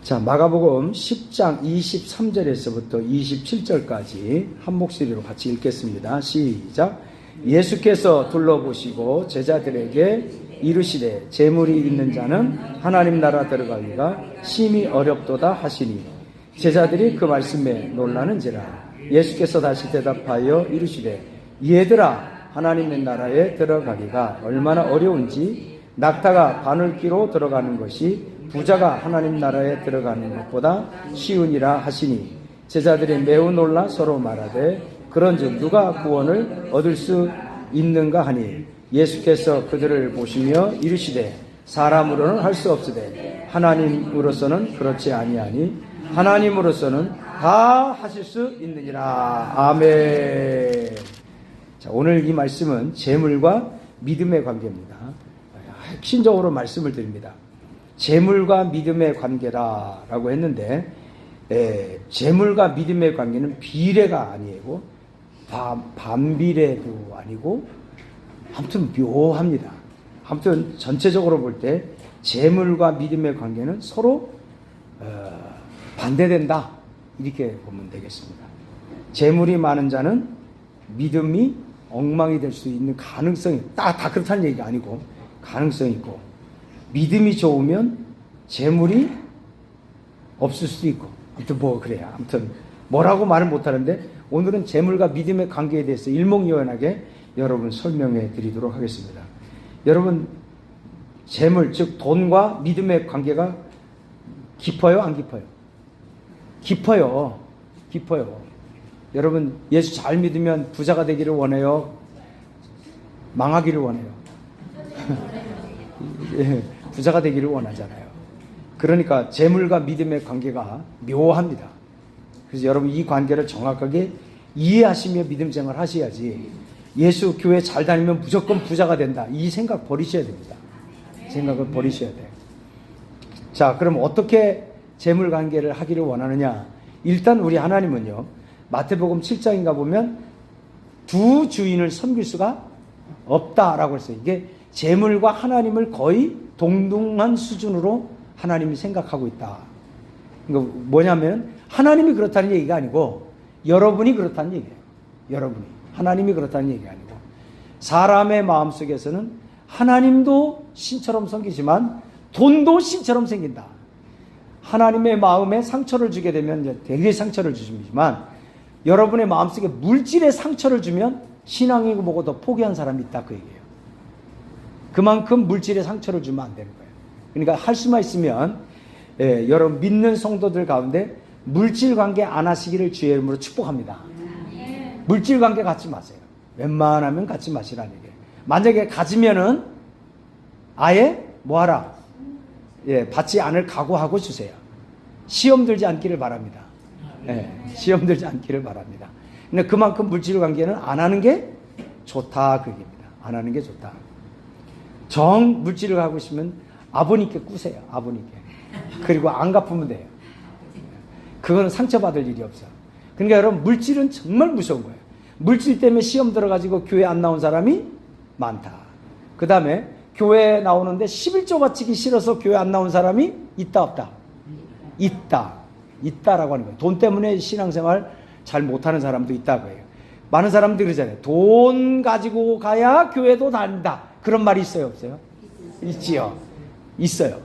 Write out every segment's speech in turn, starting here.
자, 마가복음 10장 23절에서부터 27절까지 한 목소리로 같이 읽겠습니다. 시작. 예수께서 둘러보시고 제자들에게 이르시되 재물이 있는 자는 하나님 나라 들어가기가 심히 어렵도다 하시니 제자들이 그 말씀에 놀라는지라. 예수께서 다시 대답하여 이르시되 얘들아, 하나님의 나라에 들어가기가 얼마나 어려운지 낙타가 바늘귀로 들어가는 것이 부자가 하나님 나라에 들어가는 것보다 쉬우니라 하시니 제자들이 매우 놀라 서로 말하되 그런즉 누가 구원을 얻을 수 있는가 하니 예수께서 그들을 보시며 이르시되 사람으로는 할 수 없으되 하나님으로서는 그렇지 아니하니 하나님으로서는 다 하실 수 있느니라. 아멘. 자, 오늘 이 말씀은 재물과 믿음의 관계입니다. 핵심적으로 말씀을 드립니다. 재물과 믿음의 관계라고 했는데 재물과 믿음의 관계는 비례가 아니고 반비례도 아니고 아무튼 묘합니다. 아무튼 전체적으로 볼 때 재물과 믿음의 관계는 서로 반대된다, 이렇게 보면 되겠습니다. 재물이 많은 자는 믿음이 엉망이 될 수 있는 가능성이 다 그렇다는 얘기가 아니고 가능성이 있고, 믿음이 좋으면 재물이 없을 수도 있고, 아무튼 뭐 그래요. 아무튼 뭐라고 말은 못하는데 오늘은 재물과 믿음의 관계에 대해서 일목요연하게 여러분 설명해 드리도록 하겠습니다. 여러분, 재물 즉 돈과 믿음의 관계가 깊어요, 안 깊어요? 깊어요. 깊어요. 여러분, 예수 잘 믿으면 부자가 되기를 원해요, 망하기를 원해요? 부자가 되기를 원하잖아요. 그러니까 재물과 믿음의 관계가 묘합니다. 그래서 여러분, 이 관계를 정확하게 이해하시며 믿음 생활 하셔야지 예수 교회 잘 다니면 무조건 부자가 된다, 이 생각 버리셔야 됩니다. 생각을 버리셔야 돼요. 자, 그럼 어떻게 재물 관계를 하기를 원하느냐? 일단 우리 하나님은요, 마태복음 7장인가 보면 두 주인을 섬길 수가 없다라고 했어요. 이게 재물과 하나님을 거의 동등한 수준으로 하나님이 생각하고 있다. 그러니까 뭐냐면 하나님이 그렇다는 얘기가 아니고 여러분이 그렇다는 얘기예요. 여러분이. 하나님이 그렇다는 얘기가 아니고 사람의 마음속에서는 하나님도 신처럼 섬기지만 돈도 신처럼 생긴다. 하나님의 마음에 상처를 주게 되면 되게 상처를 주지만 여러분의 마음속에 물질에 상처를 주면 신앙이고 뭐고 더 포기한 사람이 있다, 그 얘기예요. 그만큼 물질에 상처를 주면 안 되는 거예요. 그러니까 할 수만 있으면 여러분 믿는 성도들 가운데 물질 관계 안 하시기를 주의 이름으로 축복합니다. 물질 관계 갖지 마세요. 웬만하면 갖지 마시라는 얘기예요. 만약에 가지면은 아예 뭐하라? 받지 않을 각오하고 주세요. 시험 들지 않기를 바랍니다. 시험 들지 않기를 바랍니다. 근데 그만큼 물질 관계는 안 하는 게 좋다, 그 얘기입니다. 안 하는 게 좋다. 정 물질을 하고 싶으면 아버님께 꾸세요. 아버님께. 그리고 안 갚으면 돼요. 그거는 상처받을 일이 없어요. 그러니까 여러분, 물질은 정말 무서운 거예요. 물질 때문에 시험 들어가지고 교회 안 나온 사람이 많다. 그 다음에 교회에 나오는데 11조 바치기 싫어서 교회 안 나온 사람이 있다, 없다? 있다. 있다라고 하는 거예요. 돈 때문에 신앙생활 잘 못하는 사람도 있다고 해요. 많은 사람들이 그러잖아요. 돈 가지고 가야 교회도 다닌다. 그런 말이 있어요, 없어요? 있지요. 있어요.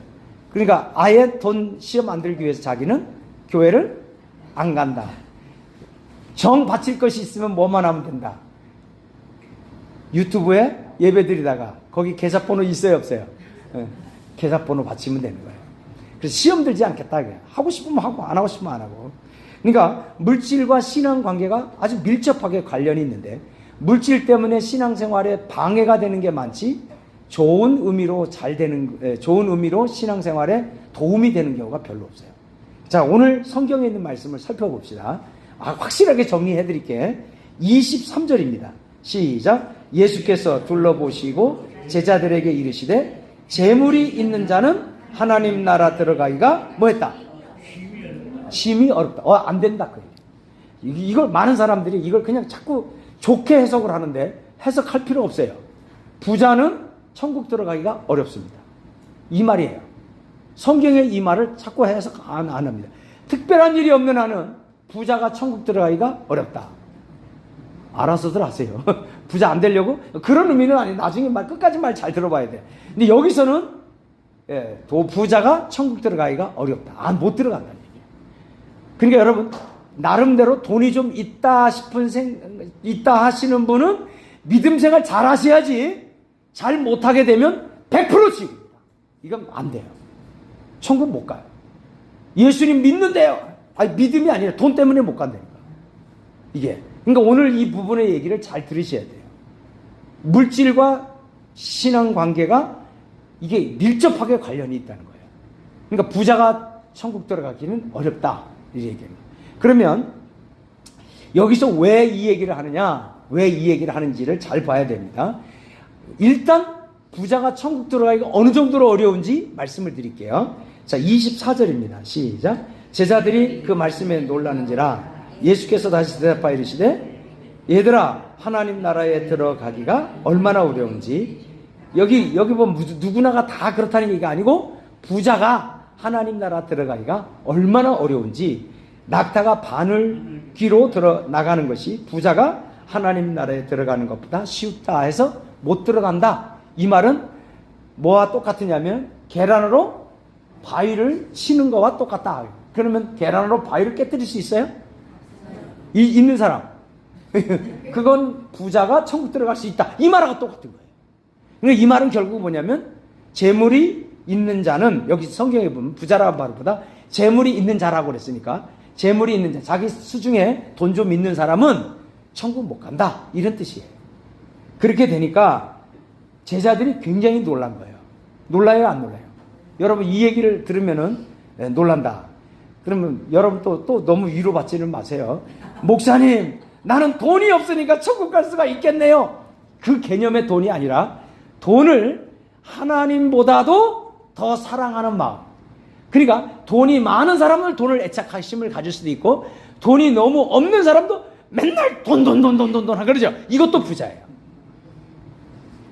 그러니까 아예 돈 시험 안 들기 위해서 자기는 교회를 안 간다. 정 바칠 것이 있으면 뭐만 하면 된다. 유튜브에 예배 드리다가 거기 계좌번호 있어요, 없어요? 계좌번호 바치면 되는 거예요. 그래서 시험 들지 않겠다. 하고 싶으면 하고 안 하고 싶으면 안 하고. 그러니까 물질과 신앙 관계가 아주 밀접하게 관련이 있는데 물질 때문에 신앙생활에 방해가 되는 게 많지 좋은 의미로 좋은 의미로 신앙생활에 도움이 되는 경우가 별로 없어요. 자, 오늘 성경에 있는 말씀을 살펴봅시다. 확실하게 정리해 드릴게. 23절입니다. 시작. 예수께서 둘러보시고 제자들에게 이르시되 재물이 있는 자는 하나님 나라 들어가기가 뭐했다? 심히 어렵다. 안 된다. 이걸 많은 사람들이 이걸 그냥 자꾸 좋게 해석을 하는데 해석할 필요 없어요. 부자는 천국 들어가기가 어렵습니다. 이 말이에요. 성경에 이 말을 자꾸 해석 안 합니다. 특별한 일이 없는 한은 부자가 천국 들어가기가 어렵다. 알아서들 하세요. 부자 안 되려고? 그런 의미는 아니에요. 나중에 끝까지 말 잘 들어봐야 돼. 근데 여기서는 부자가 천국 들어가기가 어렵다. 못 들어간다는 얘기예요. 그러니까 여러분, 나름대로 돈이 좀 있다 있다 하시는 분은 믿음 생활 잘 하셔야지. 잘 못하게 되면 100% 지옥입니다. 이건 안 돼요. 천국 못 가요. 예수님 믿는데요. 믿음이 아니라 돈 때문에 못 간다니까. 이게. 그러니까 오늘 이 부분의 얘기를 잘 들으셔야 돼요. 물질과 신앙 관계가 이게 밀접하게 관련이 있다는 거예요. 그러니까 부자가 천국 들어가기는 어렵다. 이 얘기입니다. 그러면 여기서 왜 이 얘기를 하느냐, 왜 이 얘기를 하는지를 잘 봐야 됩니다. 일단 부자가 천국 들어가기가 어느 정도로 어려운지 말씀을 드릴게요. 자, 24절입니다. 시작. 제자들이 그 말씀에 놀라는지라 예수께서 다시 대답하여 이르시되 얘들아, 하나님 나라에 들어가기가 얼마나 어려운지. 여기 보면 누구나가 다 그렇다는 얘기가 아니고 부자가 하나님 나라 들어가기가 얼마나 어려운지, 낙타가 바늘귀로 나가는 것이 부자가 하나님 나라에 들어가는 것보다 쉽다 해서 못 들어간다. 이 말은 뭐와 똑같으냐면 계란으로 바위를 치는 거와 똑같다. 그러면 계란으로 바위를 깨뜨릴 수 있어요? 있는 사람. 그건 부자가 천국 들어갈 수 있다. 이 말하고 똑같은 거예요. 그러니까 이 말은 결국 뭐냐면 재물이 있는 자는, 여기 성경에 보면 부자라는 말보다 재물이 있는 자라고 그랬으니까 재물이 있는 자, 자기 수중에 돈 좀 있는 사람은 천국 못 간다. 이런 뜻이에요. 그렇게 되니까 제자들이 굉장히 놀란 거예요. 놀라요, 안 놀라요? 여러분 이 얘기를 들으면은 놀란다. 그러면 여러분 또 너무 위로받지는 마세요. 목사님, 나는 돈이 없으니까 천국 갈 수가 있겠네요. 그 개념의 돈이 아니라 돈을 하나님보다도 더 사랑하는 마음. 그러니까 돈이 많은 사람은 돈을 애착하심을 가질 수도 있고, 돈이 너무 없는 사람도 맨날 돈 그러죠. 이것도 부자예요.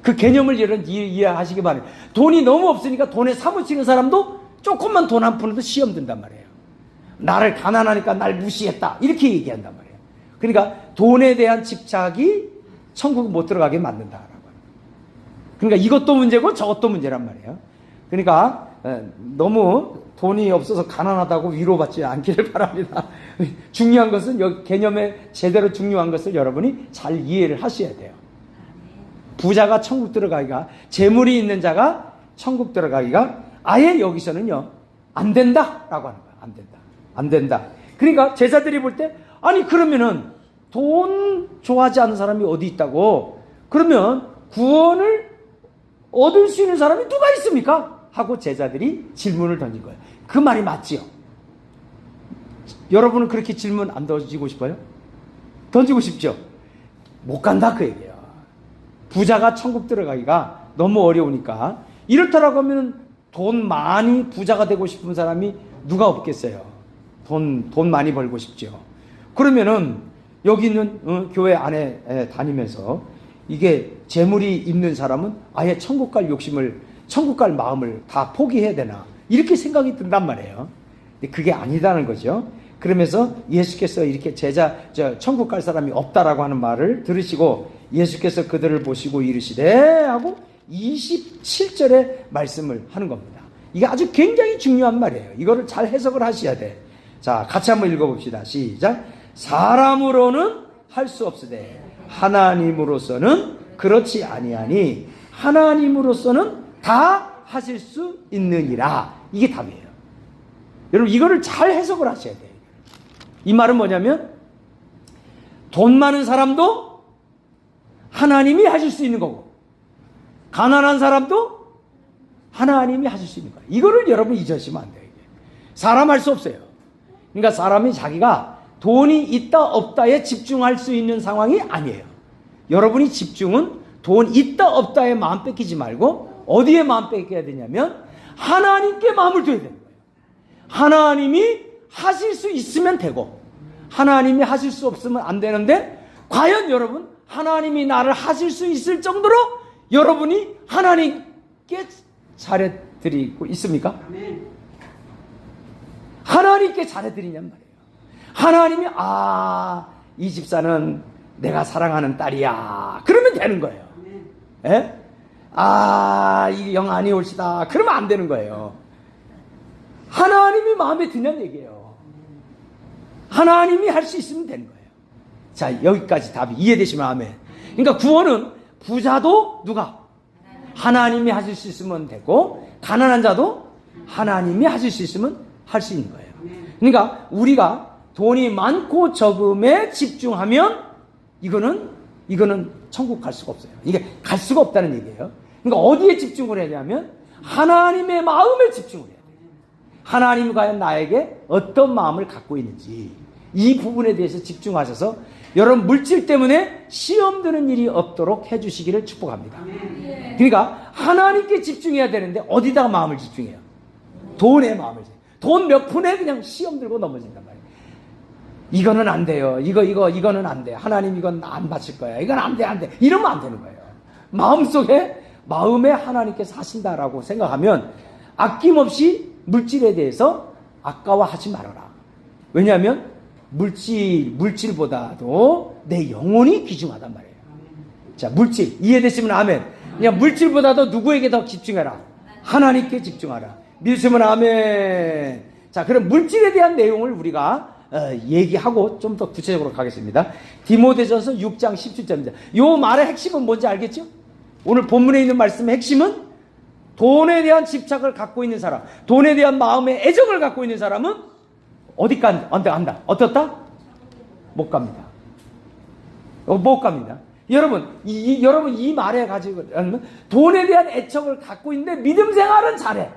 그 개념을 이해하시기 바랍니다. 돈이 너무 없으니까 돈에 사무치는 사람도 조금만 돈 안 푸는데 시험 든단 말이에요. 나를 가난하니까 날 무시했다. 이렇게 얘기한단 말이에요. 그러니까 돈에 대한 집착이 천국 못 들어가게 만든다라고. 그러니까 이것도 문제고 저것도 문제란 말이에요. 그러니까 너무 돈이 없어서 가난하다고 위로받지 않기를 바랍니다. 중요한 것은 여기 개념에 제대로 중요한 것을 여러분이 잘 이해를 하셔야 돼요. 부자가 천국 들어가기가, 재물이 있는 자가 천국 들어가기가 아예 여기서는요 안 된다라고 하는 거예요. 안 된다. 안 된다. 그러니까 제자들이 볼 때, 아니 그러면은 돈 좋아하지 않는 사람이 어디 있다고? 그러면 구원을 얻을 수 있는 사람이 누가 있습니까? 하고 제자들이 질문을 던진 거예요. 그 말이 맞지요? 여러분은 그렇게 질문 안 던지고 싶어요? 던지고 싶죠? 못 간다 그 얘기예요. 부자가 천국 들어가기가 너무 어려우니까. 이렇다라고 하면 돈 많이 부자가 되고 싶은 사람이 누가 없겠어요? 돈 많이 벌고 싶죠. 그러면은 여기 있는 교회 안에 다니면서 이게 재물이 있는 사람은 아예 천국 갈 욕심을, 천국 갈 마음을 다 포기해야 되나, 이렇게 생각이 든단 말이에요. 근데 그게 아니다는 거죠. 그러면서 예수께서 이렇게 천국 갈 사람이 없다라고 하는 말을 들으시고 예수께서 그들을 보시고 이르시되 하고 27절에 말씀을 하는 겁니다. 이게 아주 굉장히 중요한 말이에요. 이거를 잘 해석을 하셔야 돼. 자, 같이 한번 읽어봅시다. 시작. 사람으로는 할 수 없으되 하나님으로서는 그렇지 아니하니 하나님으로서는 다 하실 수 있느니라. 이게 답이에요. 여러분 이거를 잘 해석을 하셔야 돼요. 이 말은 뭐냐면 돈 많은 사람도 하나님이 하실 수 있는 거고, 가난한 사람도 하나님이 하실 수 있는 거예요. 이거를 여러분 잊으시면 안 돼요. 사람 할 수 없어요. 그러니까 사람이 자기가 돈이 있다 없다에 집중할 수 있는 상황이 아니에요. 여러분이 집중은 돈 있다 없다에 마음 뺏기지 말고 어디에 마음 뺏겨야 되냐면 하나님께 마음을 둬야 되는 거예요. 하나님이 하실 수 있으면 되고 하나님이 하실 수 없으면 안 되는데, 과연 여러분 하나님이 나를 하실 수 있을 정도로 여러분이 하나님께 잘해드리고 있습니까? 하나님께 잘해드리냔 말이에요. 하나님이 이 집사는 내가 사랑하는 딸이야 그러면 되는 거예요. 예? 이 영안이 옳시다 그러면 안 되는 거예요. 하나님이 마음에 드는 얘기예요. 하나님이 할 수 있으면 되는 거예요. 자, 여기까지 답이 이해되시면 아멘. 그러니까 구원은 부자도 누가? 하나님이 하실 수 있으면 되고, 가난한 자도 하나님이 하실 수 있으면 할 수 있는 거예요. 그러니까 우리가 돈이 많고 적음에 집중하면 이거는 천국 갈 수가 없어요. 이게 갈 수가 없다는 얘기예요. 그러니까 어디에 집중을 해야 되냐면 하나님의 마음에 집중을 해야 돼요. 하나님이 과연 나에게 어떤 마음을 갖고 있는지 이 부분에 대해서 집중하셔서 여러분 물질 때문에 시험 드는 일이 없도록 해주시기를 축복합니다. 그러니까 하나님께 집중해야 되는데 어디다가 마음을 집중해요? 돈에 마음을 집중해요. 돈 몇 푼에 그냥 시험 들고 넘어진단 말이에요. 이거는 안 돼요. 이거는 안 돼. 하나님 이건 안 바칠 거야. 이건 안 돼. 이러면 안 되는 거예요. 마음에 하나님께서 하신다라고 생각하면 아낌없이 물질에 대해서 아까워하지 말아라. 왜냐하면 물질보다도 내 영혼이 귀중하단 말이에요. 자, 물질 이해되시면 아멘. 그냥 물질보다도 누구에게 더 집중해라? 하나님께 집중하라. 믿으시면 아멘. 자, 그럼 물질에 대한 내용을 우리가 얘기하고 좀 더 구체적으로 가겠습니다. 디모데전서 6장 17절입니다. 요 말의 핵심은 뭔지 알겠죠? 오늘 본문에 있는 말씀의 핵심은 돈에 대한 집착을 갖고 있는 사람, 돈에 대한 마음의 애정을 갖고 있는 사람은 어디까지 간다? 어떻다? 못 갑니다. 못 갑니다. 여러분 이 말에 가지고 돈에 대한 애착을 갖고 있는데 믿음 생활은 잘해.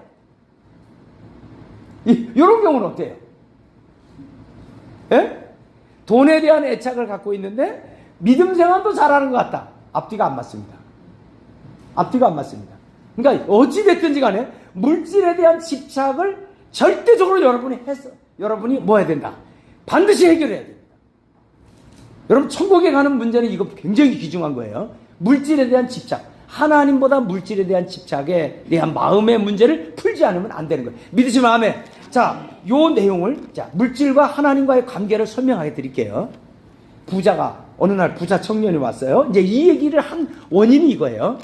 이런 경우는 어때요? 예? 돈에 대한 애착을 갖고 있는데 믿음 생활도 잘하는 것 같다. 앞뒤가 안 맞습니다. 그러니까 어찌됐든지 간에 물질에 대한 집착을 절대적으로 여러분이 뭐 해야 된다? 반드시 해결해야 됩니다. 여러분 천국에 가는 문제는 이거 굉장히 귀중한 거예요. 물질에 대한 집착, 하나님보다 물질에 대한 집착에 대한 마음의 문제를 풀지 않으면 안 되는 거예요. 믿으시면 아멘. 자, 요 내용을 물질과 하나님과의 관계를 설명해 드릴게요. 어느 날 부자 청년이 왔어요. 이제 이 얘기를 한 원인이 이거예요.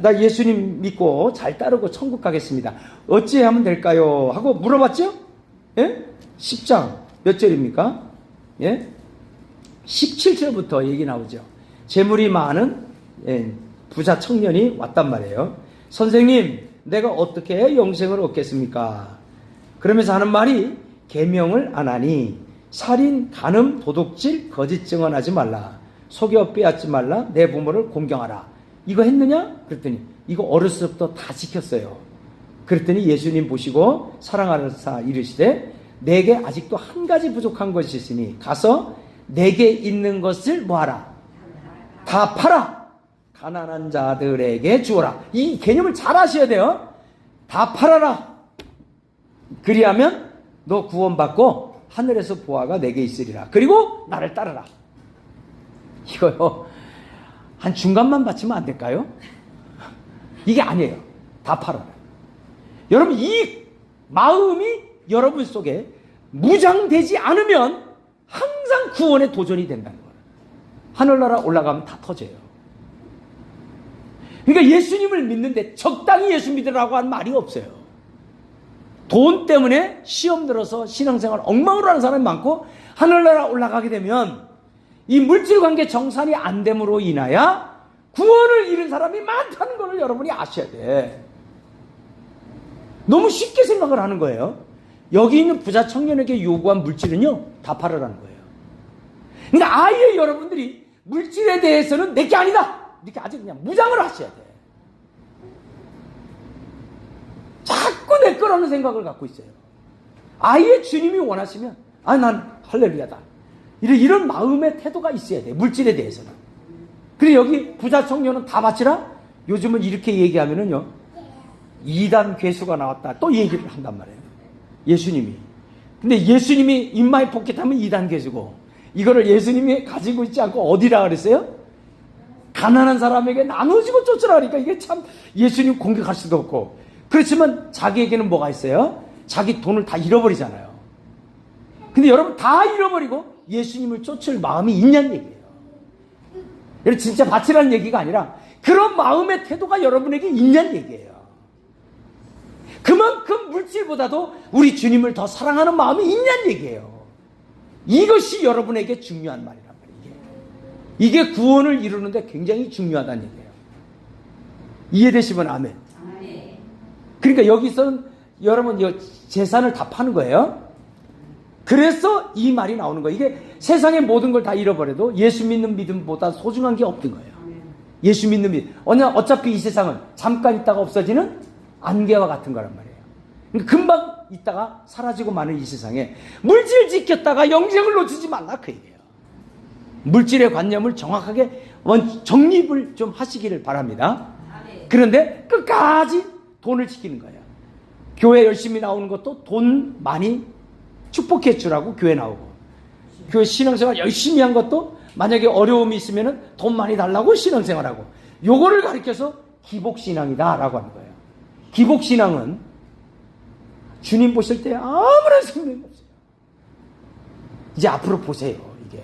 나 예수님 믿고 잘 따르고 천국 가겠습니다. 어찌 하면 될까요? 하고 물어봤죠? 예? 10장 몇 절입니까? 예? 17절부터 얘기 나오죠. 재물이 많은 부자 청년이 왔단 말이에요. 선생님, 내가 어떻게 영생을 얻겠습니까? 그러면서 하는 말이 계명을 안 하니 살인, 간음, 도둑질, 거짓 증언하지 말라. 속여 빼앗지 말라. 내 부모를 공경하라. 이거 했느냐? 그랬더니 이거 어렸을 때부터 다 지켰어요. 그랬더니 예수님 보시고 사랑하사 이르시되 내게 아직도 한 가지 부족한 것이 있으니 가서 내게 있는 것을 뭐하라? 다 팔아. 가난한 자들에게 주어라. 이 개념을 잘 아셔야 돼요. 다 팔아라. 그리하면 너 구원받고 하늘에서 보아가 내게 있으리라. 그리고 나를 따르라. 이거요. 한 중간만 바치면 안 될까요? 이게 아니에요. 다 팔아라. 여러분 이 마음이 여러분 속에 무장되지 않으면 항상 구원에 도전이 된다는 거예요. 하늘나라 올라가면 다 터져요. 그러니까 예수님을 믿는데 적당히 예수 믿으라고 한 말이 없어요. 돈 때문에 시험 들어서 신앙생활 엉망으로 하는 사람이 많고 하늘나라 올라가게 되면 이 물질관계 정산이 안 됨으로 인하여 구원을 잃은 사람이 많다는 것을 여러분이 아셔야 돼. 너무 쉽게 생각을 하는 거예요. 여기 있는 부자 청년에게 요구한 물질은요 다 팔으라는 거예요. 그러니까 아예 여러분들이 물질에 대해서는 내게 아니다 이렇게 아주 그냥 무장을 하셔야 돼. 자꾸 내 거라는 생각을 갖고 있어요. 아예 주님이 원하시면 난 할렐루야다 이런 마음의 태도가 있어야 돼. 물질에 대해서는. 그리고 여기 부자 청년은 다 바치라? 요즘은 이렇게 얘기하면은요 2단 괴수가 나왔다 또 얘기를 한단 말이에요. 예수님이. 근데 예수님이 인마이 포켓하면 2단 괴수고 이거를 예수님이 가지고 있지 않고 어디라 그랬어요? 가난한 사람에게 나눠주고 쫓으라 그러니까 이게 참 예수님 공격할 수도 없고 그렇지만 자기에게는 뭐가 있어요? 자기 돈을 다 잃어버리잖아요. 근데 여러분 다 잃어버리고 예수님을 쫓을 마음이 있냐는 얘기예요. 여러분 진짜 바치라는 얘기가 아니라 그런 마음의 태도가 여러분에게 있냐는 얘기예요. 그만큼 물질보다도 우리 주님을 더 사랑하는 마음이 있냐는 얘기예요. 이것이 여러분에게 중요한 말이란 말이에요. 이게 구원을 이루는데 굉장히 중요하다는 얘기예요. 이해되시면 아멘. 그러니까 여기서는 여러분 재산을 다 파는 거예요. 그래서 이 말이 나오는 거예요. 이게 세상의 모든 걸 다 잃어버려도 예수 믿는 믿음보다 소중한 게 없는 거예요. 예수 믿는 믿음. 어차피 이 세상은 잠깐 있다가 없어지는 안개와 같은 거란 말이에요. 그러니까 금방 있다가 사라지고 마는 이 세상에 물질 지켰다가 영생을 놓치지 말라 그 얘기예요. 물질의 관념을 정확하게 정립을 좀 하시기를 바랍니다. 그런데 끝까지 돈을 지키는 거예요. 교회 열심히 나오는 것도 돈 많이 축복해 주라고 교회 나오고, 교회 신앙생활 열심히 한 것도 만약에 어려움이 있으면 돈 많이 달라고 신앙생활하고, 요거를 가르쳐서 기복신앙이다 라고 하는 거예요. 기복신앙은 주님 보실 때 아무런 생명이 없어요. 이제 앞으로 보세요. 이게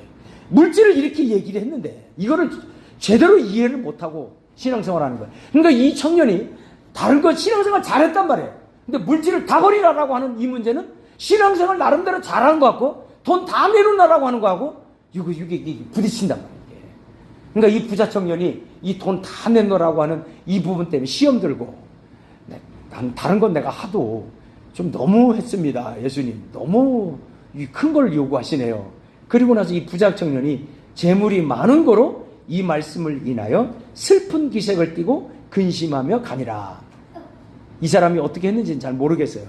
물질을 이렇게 얘기를 했는데 이거를 제대로 이해를 못하고 신앙생활하는 거예요. 그러니까 이 청년이 다른 거 신앙생활 잘했단 말이에요. 근데 물질을 다 버리라라고 하는 이 문제는 신앙생활 나름대로 잘하는 것 같고 돈 다 내놓으라고 하는 거하고 이게 부딪힌단 말이에요. 그러니까 이 부자 청년이 이 돈 다 내놓으라고 하는 이 부분 때문에 시험 들고, 난 다른 건 내가 하도 좀 너무 했습니다. 예수님 너무 큰 걸 요구하시네요. 그리고 나서 이 부자 청년이 재물이 많은 거로 이 말씀을 인하여 슬픈 기색을 띠고 근심하며 가니라. 이 사람이 어떻게 했는지는 잘 모르겠어요.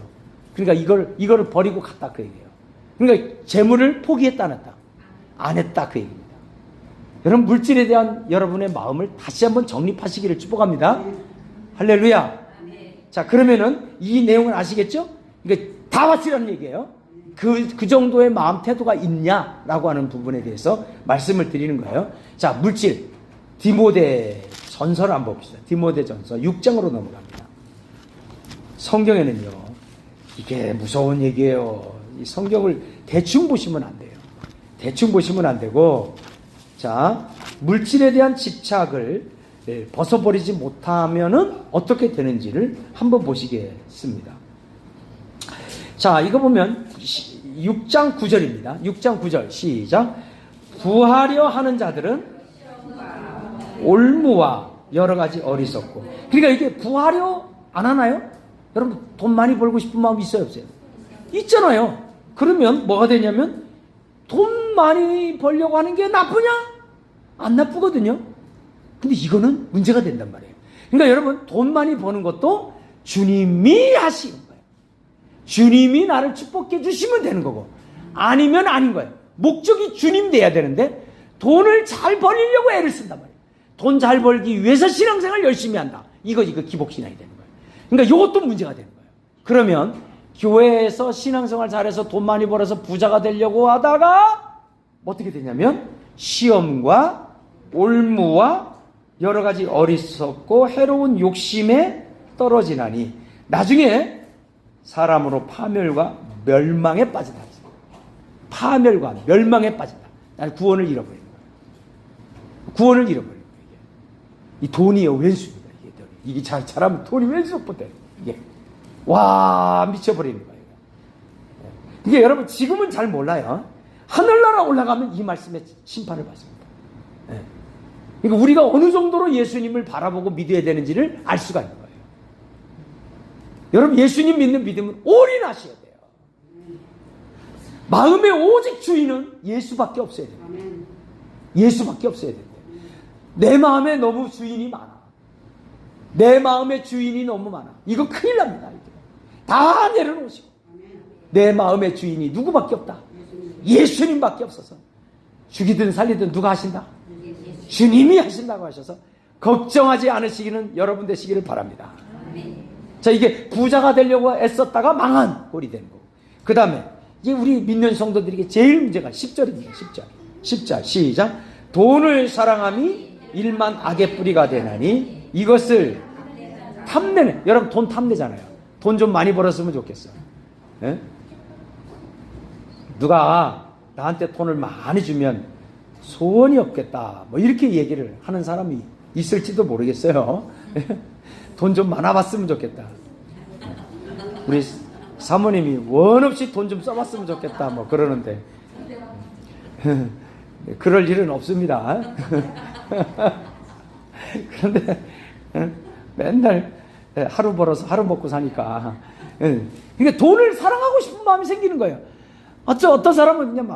그러니까 이거를 버리고 갔다 그 얘기예요. 그러니까 재물을 포기했다 안 했다? 안 했다 그 얘기입니다. 여러분 물질에 대한 여러분의 마음을 다시 한번 정립하시기를 축복합니다. 할렐루야. 자, 그러면은 이 내용을 아시겠죠? 그러니까 다 바치라는 얘기예요. 그 정도의 마음 태도가 있냐라고 하는 부분에 대해서 말씀을 드리는 거예요. 자, 물질 디모데 전서를 한번 봅시다. 디모데 전서 6장으로 넘어갑니다. 성경에는요, 이게 무서운 얘기예요. 이 성경을 대충 보시면 안 돼요. 대충 보시면 안 되고, 자, 물질에 대한 집착을 벗어버리지 못하면은 어떻게 되는지를 한번 보시겠습니다. 자, 이거 보면 6장 9절입니다. 6장 9절 시작. 부하려 하는 자들은 올무와 여러 가지 어리석고. 그러니까 이게 부하려 안 하나요? 여러분 돈 많이 벌고 싶은 마음 있어요 없어요? 있잖아요. 그러면 뭐가 되냐면 돈 많이 벌려고 하는 게 나쁘냐? 안 나쁘거든요. 근데 이거는 문제가 된단 말이에요. 그러니까 여러분 돈 많이 버는 것도 주님이 하시는 거예요. 주님이 나를 축복해 주시면 되는 거고, 아니면 아닌 거예요. 목적이 주님 돼야 되는데 돈을 잘 벌리려고 애를 쓴단 말이에요. 돈 잘 벌기 위해서 신앙생활 열심히 한다. 이거 기복신앙이 되는 거예요. 그러니까 이것도 문제가 되는 거예요. 그러면 교회에서 신앙생활 잘해서 돈 많이 벌어서 부자가 되려고 하다가 어떻게 되냐면 시험과 올무와 여러 가지 어리석고 해로운 욕심에 떨어지나니 나중에 사람으로 파멸과 멸망에 빠진다. 파멸과 멸망에 빠진다. 나는 구원을 잃어버리는 거예요. 구원을 잃어버리는 거예요. 이 돈이요 왼수입니다. 이게 잘하면 돈이 왼수부터 돼요. 이게 와 미쳐버리는 거예요. 이게 여러분 지금은 잘 몰라요. 하늘나라 올라가면 이 말씀의 심판을 받습니다. 그러니까 우리가 어느 정도로 예수님을 바라보고 믿어야 되는지를 알 수가 있는 거예요. 여러분 예수님 믿는 믿음은 올인하셔야 돼요. 마음의 오직 주인은 예수밖에 없어야 돼요. 예수밖에 없어야 돼요. 내 마음에 너무 주인이 많아. 내 마음의 주인이 너무 많아. 이거 큰일 납니다. 다 내려놓으시고 내 마음의 주인이 누구밖에 없다. 예수님밖에 없어서 죽이든 살리든 누가 하신다? 주님이 하신다고 하셔서 걱정하지 않으시기는 여러분 되시기를 바랍니다. 자, 이게 부자가 되려고 애썼다가 망한 꼴이 되는 거고, 그 다음에 이제 우리 믿는 성도들에게 제일 문제가 10절입니다. 10절 시작. 돈을 사랑함이 일만 악의 뿌리가 되나니 이것을 탐내는, 여러분 돈 탐내잖아요. 돈 좀 많이 벌었으면 좋겠어요. 예? 누가 나한테 돈을 많이 주면 소원이 없겠다. 뭐 이렇게 얘기를 하는 사람이 있을지도 모르겠어요. 돈 좀 많아 봤으면 좋겠다. 우리 사모님이 원 없이 돈 좀 써봤으면 좋겠다. 뭐 그러는데 그럴 일은 없습니다. 그런데 맨날 하루 벌어서 하루 먹고 사니까 그러니까 돈을 사랑하고 싶은 마음이 생기는 거예요. 어떤 사람은 그냥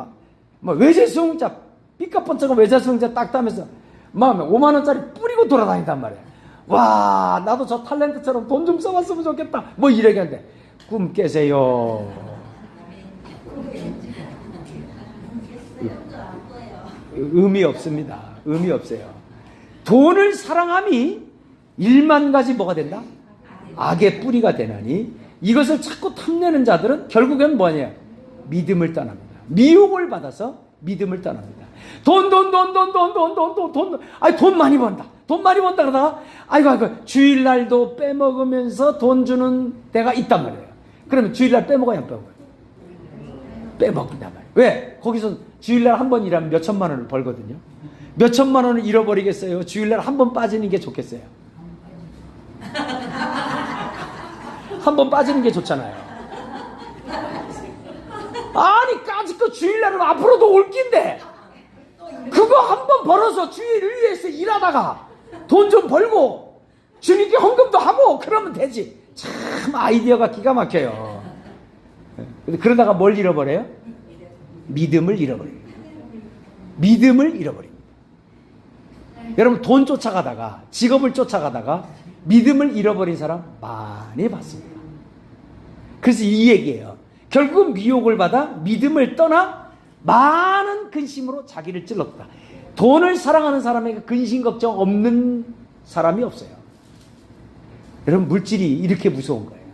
막 외제수용자 삐까뻔쩍한 외제수용자 딱 따면서 막 5만 원짜리 뿌리고 돌아다닌단 말이에요. 와, 나도 저 탤런트처럼 돈 좀 써봤으면 좋겠다. 뭐 이래겠는데 꿈 깨세요. 의미 없습니다. 의미 없어요. 돈을 사랑함이 1만 가지 뭐가 된다? 악의 뿌리가 되나니 이것을 자꾸 탐내는 자들은 결국엔 뭐냐? 믿음을 떠납니다. 미혹을 받아서 믿음을 떠납니다. 돈. 아니, 돈 많이 번다. 돈 많이 번다 그러다가, 아이고, 주일날도 빼먹으면서 돈 주는 데가 있단 말이에요. 그러면 주일날 빼먹어야 안 빼먹어요? 빼먹는단 말이에요. 왜? 거기서 주일날 한 번 일하면 몇 천만 원을 벌거든요. 몇 천만 원을 잃어버리겠어요? 주일날 한 번 빠지는 게 좋겠어요? 한 번 빠지는 게 좋잖아요. 아니, 까짓거 주일날은 앞으로도 올 낀데 그거 한 번 벌어서 주일을 위해서 일하다가 돈 좀 벌고 주님께 헌금도 하고 그러면 되지. 참 아이디어가 기가 막혀요. 그러다가 뭘 잃어버려요? 믿음을 잃어버립니다. 믿음을 잃어버립니다. 여러분, 돈 쫓아가다가, 직업을 쫓아가다가 믿음을 잃어버린 사람 많이 봤습니다. 그래서 이 얘기예요. 결국은 미혹을 받아 믿음을 떠나 많은 근심으로 자기를 찔렀다. 돈을 사랑하는 사람에게 근심 걱정 없는 사람이 없어요. 여러분, 물질이 이렇게 무서운 거예요.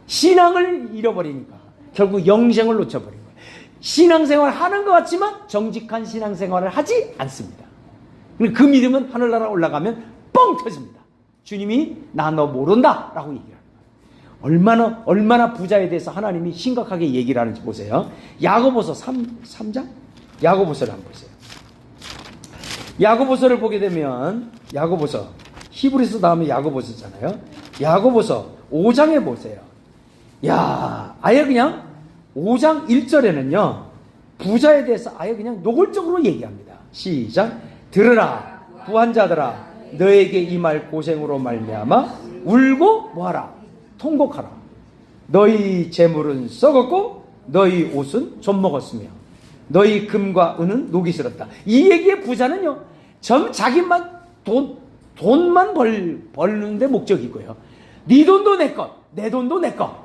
신앙을 잃어버리니까 결국 영생을 놓쳐버린 거예요. 신앙생활 하는 것 같지만 정직한 신앙생활을 하지 않습니다. 그 믿음은 하늘나라 올라가면 뻥 터집니다. 주님이 나 너 모른다 라고 얘기합니다. 얼마나 부자에 대해서 하나님이 심각하게 얘기를 하는지 보세요. 야고보서 3장? 야고보서를 한번 보세요. 야고보서를 보게 되면 야고보서, 히브리서 다음에 야고보서잖아요. 야고보서 5장에 보세요. 야, 아예 그냥 5장 1절에는요 부자에 대해서 아예 그냥 노골적으로 얘기합니다. 시작. 들으라 부한자들아, 너에게 임할 고생으로 말미암아 울고 뭐하라? 통곡하라. 너희 재물은 썩었고 너희 옷은 좀 먹었으며 너희 금과 은은 녹이 슬었다. 이 얘기의 부자는요 자기만 돈만 벌는데 목적이고요. 네 돈도 내 것, 내 돈도 내 것.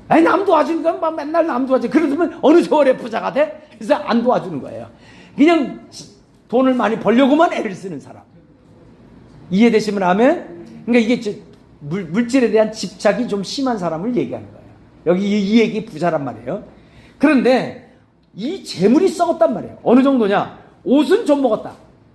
아니, 남 도와주니까 맨날 남 도와줘. 그러면 어느 세월에 부자가 돼? 그래서 안 도와주는 거예요. 그냥 돈을 많이 벌려고만 애를 쓰는 사람. 이해되시면 아멘? 그러니까 이게 물질에 대한 집착이 좀 심한 사람을 얘기하는 거예요. 여기 이 얘기 부자란 말이에요. 그런데 이 재물이 썩었단 말이에요. 어느 정도냐? 옷은 좀 먹었다.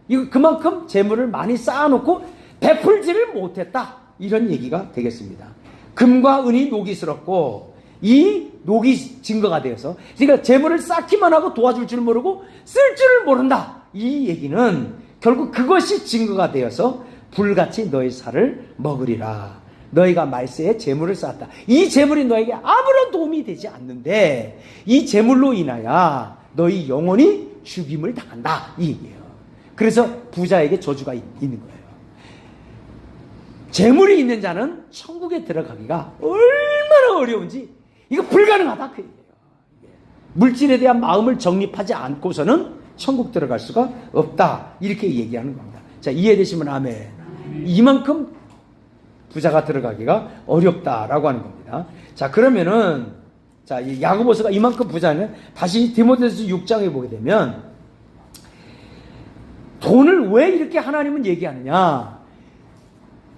이거 그만큼 재물을 많이 쌓아놓고 베풀지를 못했다. 이런 얘기가 되겠습니다. 금과 은이 녹이 슬었고 이 녹이 증거가 되어서, 그러니까 재물을 쌓기만 하고 도와줄 줄 모르고 쓸 줄을 모른다. 이 얘기는 결국 그것이 증거가 되어서 불같이 너희 살을 먹으리라. 너희가 말세에 재물을 쌓았다. 이 재물이 너에게 아무런 도움이 되지 않는데 이 재물로 인하여 너희 영혼이 죽임을 당한다. 이 얘기예요. 그래서 부자에게 저주가 있는 거예요. 재물이 있는 자는 천국에 들어가기가 얼마나 어려운지 이거 불가능하다. 그 얘기예요. 물질에 대한 마음을 정립하지 않고서는 천국 들어갈 수가 없다. 이렇게 얘기하는 겁니다. 자, 이해되시면 아멘. 이만큼 부자가 들어가기가 어렵다라고 하는 겁니다. 자, 그러면은 자, 이 야고보서가 이만큼 부자는 다시 디모데후서 6장에 보게 되면 돈을 왜 이렇게 하나님은 얘기하느냐?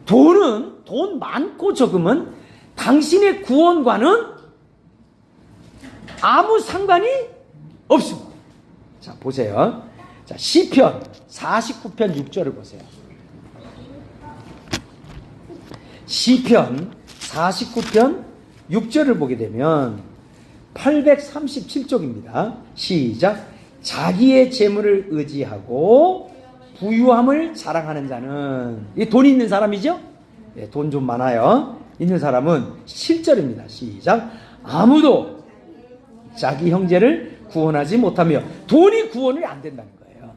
돈 많고 적음은 당신의 구원과는 아무 상관이 없습니다. 자, 보세요. 자, 시편 49편 6절을 보세요. 시편 49편 6절을 보게 되면 837쪽입니다. 시작. 자기의 재물을 의지하고 부유함을 자랑하는 자는, 이 돈 있는 사람이죠? 네, 돈 좀 많아요. 있는 사람은 7절입니다. 시작. 아무도 자기 형제를 구원하지 못하며, 돈이 구원이 안 된다는 거예요.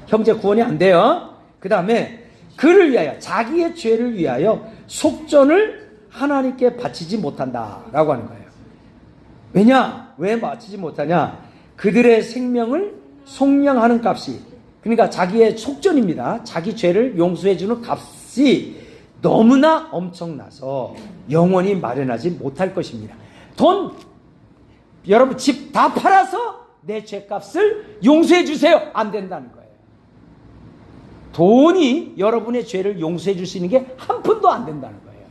형제 구원이 안 돼요. 그 다음에 그를 위하여, 자기의 죄를 위하여 속전을 하나님께 바치지 못한다라고 하는 거예요. 왜냐? 왜 바치지 못하냐? 그들의 생명을 속량하는 값이, 그러니까 자기의 속전입니다. 자기 죄를 용서해주는 값이 너무나 엄청나서 영원히 마련하지 못할 것입니다. 돈, 여러분 집 다 팔아서 내 죄값을 용서해 주세요. 안 된다는 거예요. 돈이 여러분의 죄를 용서해 줄 수 있는 게 한 푼도 안 된다는 거예요.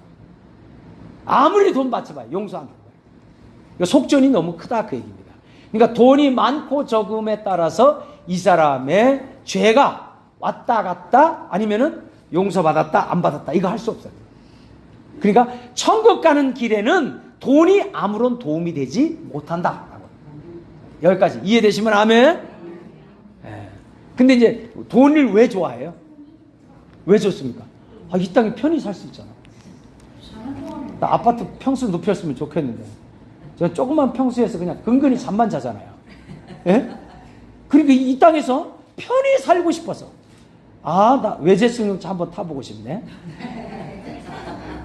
아무리 돈 바쳐봐요. 용서 안 된다. 속전이 너무 크다 그 얘기입니다. 그러니까 돈이 많고 적음에 따라서 이 사람의 죄가 왔다 갔다, 아니면은 용서받았다 안 받았다, 이거 할 수 없어요. 그러니까 천국 가는 길에는 돈이 아무런 도움이 되지 못한다. 여기까지 이해되시면 아멘. 근데 이제 돈을 왜 좋아해요? 왜 좋습니까? 이 땅에 편히 살 수 있잖아. 나 아파트 평수 높였으면 좋겠는데, 저 조그만 평수에서 그냥 근근히 잠만 자잖아요. 예? 그리고 이 땅에서 편히 살고 싶어서, 나 외제승용차 한번 타보고 싶네.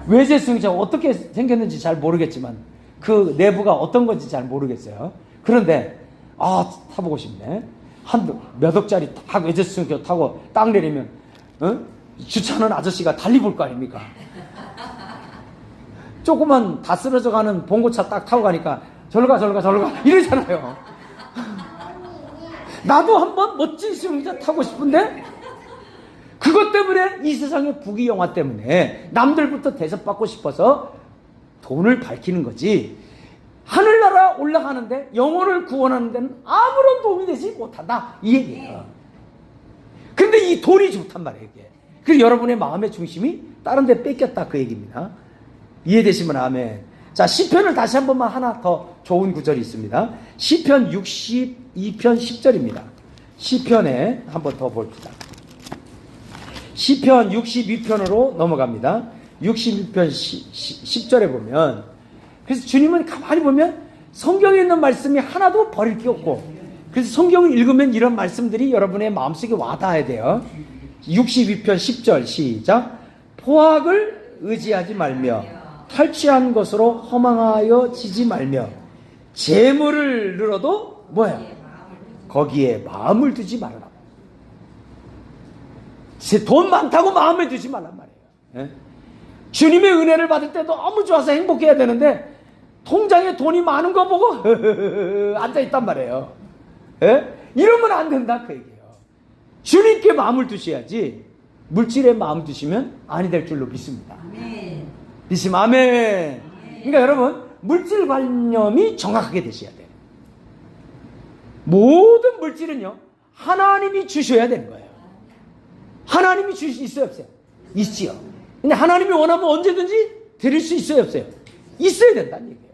외제승용차 어떻게 생겼는지 잘 모르겠지만 그 내부가 어떤 건지 잘 모르겠어요. 그런데 타보고 싶네. 한 몇 억짜리 딱 외제승용차 타고 딱 내리면 주차하는 아저씨가 달리 볼 거 아닙니까? 조그만 다 쓰러져 가는 봉고차 딱 타고 가니까 절로 가 이러잖아요. 나도 한번 멋진 승용차 타고 싶은데, 그것 때문에 이 세상의 부귀영화 때문에 남들부터 대접받고 싶어서 돈을 밝히는 거지, 하늘나라 올라가는데 영혼을 구원하는 데는 아무런 도움이 되지 못한다 이 얘기예요. 근데 이 돈이 좋단 말이에요 이게. 그래서 여러분의 마음의 중심이 다른 데 뺏겼다 그 얘기입니다. 이해되시면 아멘. 자, 시편을 다시 한 번만 하나 더 좋은 구절이 있습니다. 시편 62편 10절입니다. 시편에 한 번 더 봅시다. 시편 62편으로 넘어갑니다. 62편 10절에 보면, 그래서 주님은 가만히 보면 성경에 있는 말씀이 하나도 버릴 게 없고, 그래서 성경을 읽으면 이런 말씀들이 여러분의 마음속에 와닿아야 돼요. 62편 10절 시작. 포악을 의지하지 말며 탈취한 것으로 허망하여 지지 말며 재물을 늘어도 뭐야? 거기에 마음을 두지 말아라. 돈 많다고 마음에 두지 말란 말이에요. 예? 주님의 은혜를 받을 때 너무 좋아서 행복해야 되는데 통장에 돈이 많은 거 보고 앉아있단 말이에요. 예? 이러면 안 된다 그 얘기예요. 주님께 마음을 두셔야지 물질에 마음 두시면 아니 될 줄로 믿습니다. 아멘. 믿으시면 아멘. 그러니까 여러분 물질관념이 정확하게 되셔야 돼요. 모든 물질은요 하나님이 주셔야 되는 거예요. 하나님이 주실 수 있어요 없어요? 있지요. 근데 하나님이 원하면 언제든지 드릴 수 있어요 없어요? 있어야 된다는 얘기예요.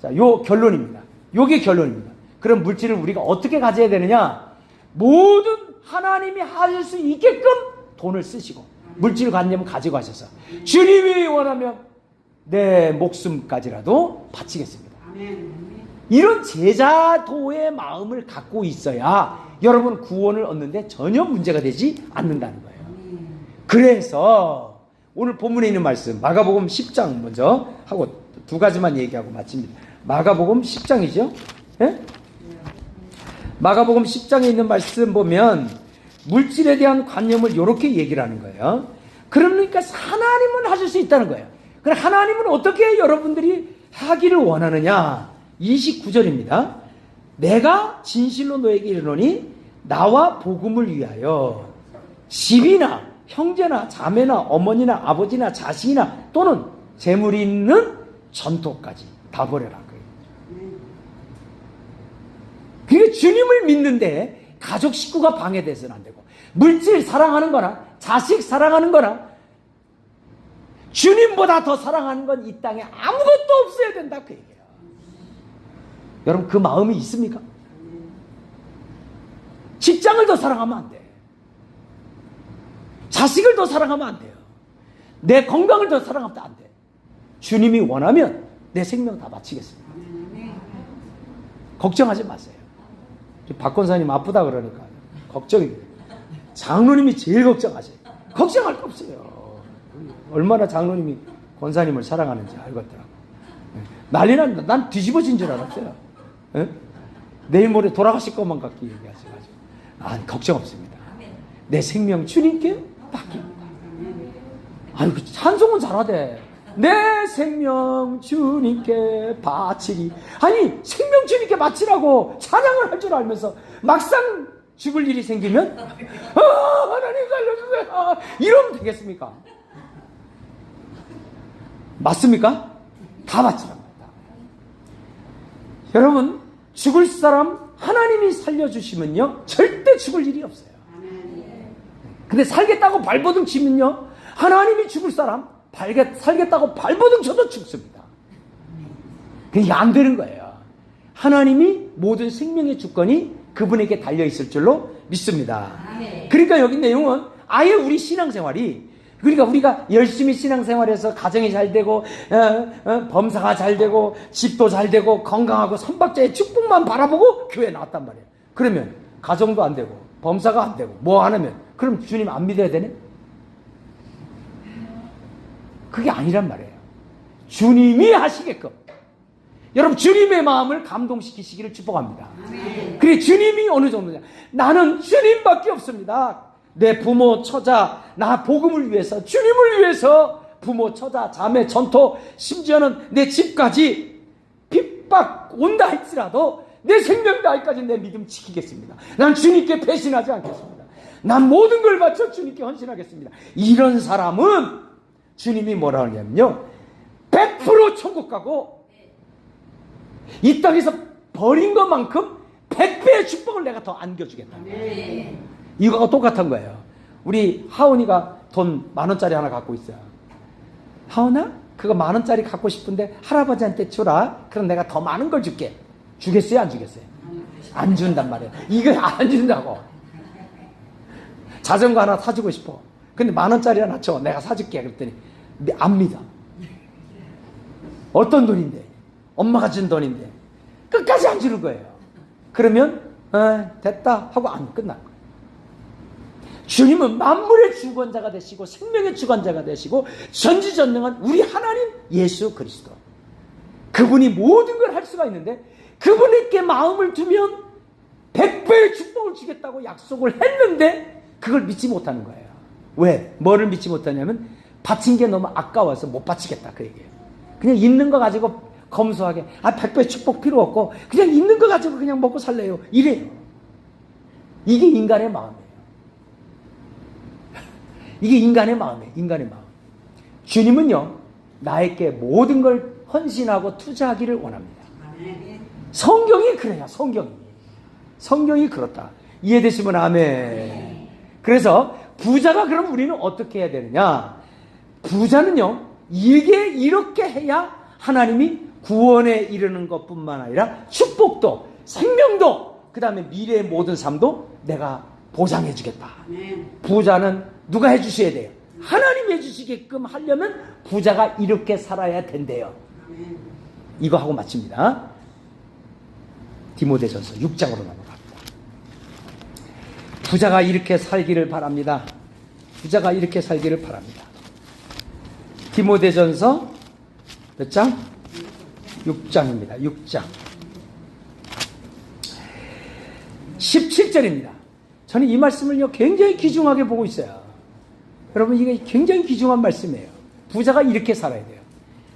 자, 요 결론입니다. 요게 결론입니다. 그럼 물질을 우리가 어떻게 가져야 되느냐? 모든 하나님이 하실 수 있게끔 돈을 쓰시고 물질 관념을 가지고 하셔서 주님이 원하면 내 목숨까지라도 바치겠습니다. 이런 제자도의 마음을 갖고 있어야 여러분 구원을 얻는데 전혀 문제가 되지 않는다는 거예요. 그래서 오늘 본문에 있는 말씀 마가복음 10장 먼저 하고 두 가지만 얘기하고 마칩니다. 마가복음 10장이죠. 예? 마가복음 10장에 있는 말씀 보면 물질에 대한 관념을 이렇게 얘기를 하는 거예요. 그러니까 하나님은 하실 수 있다는 거예요. 그럼 하나님은 어떻게 여러분들이 하기를 원하느냐? 29절입니다. 내가 진실로 너에게 이르노니 나와 복음을 위하여 집이나 형제나 자매나 어머니나 아버지나 자식이나 또는 재물이 있는 전토까지 다 버려라. 그러니까 주님을 믿는데 가족 식구가 방해돼서는 안 되고 물질 사랑하는 거나 자식 사랑하는 거나 주님보다 더 사랑하는 건 이 땅에 아무것도 없어야 된다 그 얘기예요. 여러분 그 마음이 있습니까? 직장을 더 사랑하면 안 돼. 자식을 더 사랑하면 안 돼요. 내 건강을 더 사랑하면 안 돼. 주님이 원하면 내 생명 다 바치겠습니다. 걱정하지 마세요. 박 권사님 아프다 그러니까 걱정이 돼요. 장로님이 제일 걱정하세요. 걱정할 거 없어요. 얼마나 장로님이 권사님을 사랑하는지 알겠더라고. 난리 난다. 난 뒤집어진 줄 알았어요. 네? 내일 모레 돌아가실 것만 같게 얘기하셔가지고. 아, 걱정 없습니다. 내 생명 주님께 맡깁니다. 아유, 찬송은 잘하대. 내 생명 주님께 바치리. 아니, 생명 주님께 바치라고 찬양을 할 줄 알면서 막상 죽을 일이 생기면 하나님 살려주세요 이러면 되겠습니까? 맞습니까? 다 바치란 말이다. 여러분, 죽을 사람 하나님이 살려주시면요 절대 죽을 일이 없어요. 근데 살겠다고 발버둥 치면요 하나님이 죽을 사람 살겠다고 발버둥 쳐도 죽습니다. 그게 안 되는 거예요. 하나님이 모든 생명의 주권이 그분에게 달려있을 줄로 믿습니다. 그러니까 여기 내용은 아예 우리 신앙생활이, 그러니까 우리가 열심히 신앙생활해서 가정이 잘 되고 범사가 잘 되고 집도 잘 되고 건강하고 선박자의 축복만 바라보고 교회에 나왔단 말이에요. 그러면 가정도 안 되고 범사가 안 되고 뭐 안 하면 그럼 주님 안 믿어야 되네? 그게 아니란 말이에요. 주님이 하시게끔 여러분 주님의 마음을 감동시키시기를 축복합니다. 그래 주님이 어느 정도냐? 나는 주님밖에 없습니다. 내 부모 처자 나 복음을 위해서 주님을 위해서 부모 처자 자매 전토 심지어는 내 집까지 핍박 온다 할지라도 내 생명 다할까지 내 믿음 지키겠습니다. 난 주님께 배신하지 않겠습니다. 난 모든 걸 바쳐 주님께 헌신하겠습니다. 이런 사람은 주님이 뭐라 하냐면요 100% 천국 가고 이 땅에서 버린 것만큼 100배의 축복을 내가 더 안겨주겠다. 이거가 똑같은 거예요. 우리 하은이가 돈 10,000원짜리 하나 갖고 있어요. 하은아 그거 10,000원짜리 갖고 싶은데 할아버지한테 주라. 그럼 내가 더 많은 걸 줄게. 주겠어요 안 주겠어요? 안 준단 말이에요. 이거 안 준다고. 자전거 하나 사주고 싶어. 근데 10,000원짜리 하나 줘. 내가 사줄게. 그랬더니 안 믿어. 어떤 돈인데? 엄마가 준 돈인데 끝까지 안 주는 거예요. 그러면 됐다 하고 안 끝나. 주님은 만물의 주권자가 되시고 생명의 주권자가 되시고 전지전능한 우리 하나님 예수 그리스도, 그분이 모든 걸 할 수가 있는데 그분에게 마음을 두면 100배의 축복을 주겠다고 약속을 했는데 그걸 믿지 못하는 거예요. 왜? 뭐를 믿지 못하냐면 바친 게 너무 아까워서 못 바치겠다 그 얘기예요. 그냥 있는 거 가지고 검소하게 100배 축복 필요 없고 그냥 있는 거 가지고 그냥 먹고 살래요 이래요. 이게 인간의 마음이에요. 이게 인간의 마음이에요. 인간의 마음. 주님은요 나에게 모든 걸 헌신하고 투자하기를 원합니다. 성경이 그래요. 성경이 그렇다. 이해되시면 아멘. 그래서 부자가 그럼 우리는 어떻게 해야 되느냐? 부자는요 이게 이렇게 해야 하나님이 구원에 이르는 것뿐만 아니라 축복도 생명도 그 다음에 미래의 모든 삶도 내가 보장해 주겠다. 부자는 누가 해주셔야 돼요? 하나님이 해주시게끔 하려면 부자가 이렇게 살아야 된대요. 이거 하고 마칩니다. 디모데전서 6장으로 넘어갑니다. 부자가 이렇게 살기를 바랍니다. 부자가 이렇게 살기를 바랍니다. 디모데전서 몇 장? 6장입니다. 6장 17절입니다. 저는 이 말씀을요 굉장히 귀중하게 보고 있어요. 여러분 이게 굉장히 귀중한 말씀이에요. 부자가 이렇게 살아야 돼요.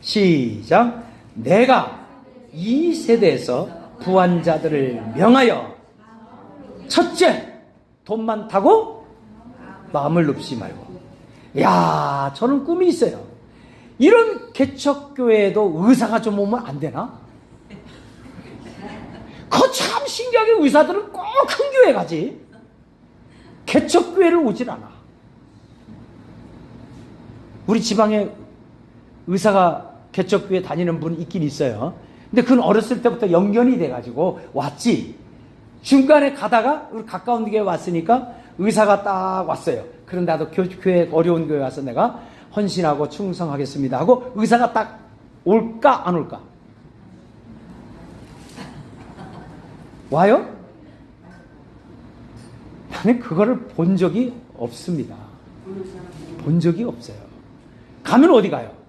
시작. 내가 이 세대에서 부한 자들을 명하여 첫째 돈 많다고 마음을 높이지 말고. 야 저는 꿈이 있어요. 이런 개척교회에도 의사가 좀 오면 안 되나? 그거 참 신기하게 의사들은 꼭 큰 교회 가지 개척교회를 오질 않아. 우리 지방에 의사가 개척교회 다니는 분 있긴 있어요. 근데 그건 어렸을 때부터 연결이 돼가지고 왔지. 중간에 가다가 우리 가까운 교회 왔으니까 의사가 딱 왔어요. 그런데 나도 교회, 어려운 교회 와서 내가 헌신하고 충성하겠습니다 하고 의사가 딱 올까 안 올까? 와요? 나는 그거를 본 적이 없습니다. 본 적이 없어요. 가면 어디 가요?